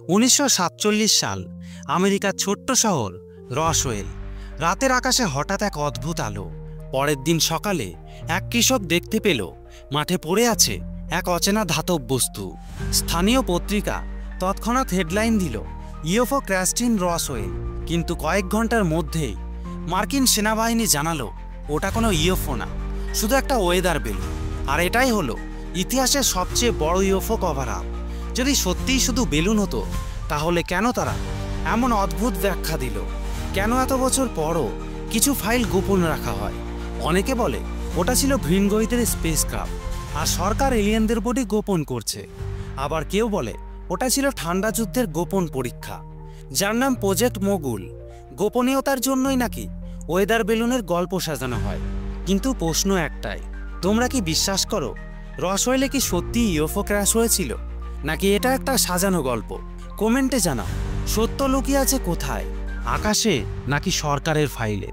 1947 সাল, আমেরিকার ছোট্ট শহর রসওয়েল। রাতের আকাশে হঠাৎ এক অদ্ভুত আলো। পরের দিন সকালে এক কৃষক দেখতে পেল মাঠে পড়ে আছে এক অচেনা ধাতব বস্তু। স্থানীয় পত্রিকা তৎক্ষণাৎ হেডলাইন দিল, ইউএফও ক্র্যাশড ইন রসওয়েল। কিন্তু কয়েক ঘন্টার মধ্যেই মার্কিন সেনাবাহিনী জানালো ওটা কোনো ইউএফও না, শুধু একটা ওয়েদার বেলুন। আর এটাই হলো ইতিহাসের সবচেয়ে বড় ইউএফও কভার আপ। যদি সত্যিই শুধু বেলুন হতো, তাহলে কেন তারা এমন অদ্ভুত ব্যাখ্যা দিল? কেন এত বছর পরও কিছু ফাইল গোপন রাখা হয়? অনেকে বলে ওটা ছিল ভিনগ্রহীদের স্পেসক্রাফট আর সরকার এলিয়েনদের বডি গোপন করছে। আবার কেউ বলে ওটা ছিল ঠান্ডা যুদ্ধের গোপন পরীক্ষা, যার নাম প্রজেক্ট মোগুল। গোপনীয়তার জন্যই নাকি ওয়েদার বেলুনের গল্প সাজানো হয়। কিন্তু প্রশ্ন একটাই, তোমরা কি বিশ্বাস করো রসওয়েলে কি সত্যি ইউএফও ক্র্যাশ হয়েছিল, নাকি এটা একটা সাজানো গল্প? কমেন্টে জানাও, সত্য লুকিয়ে আছে কোথায়, আকাশে নাকি সরকারের ফাইলে?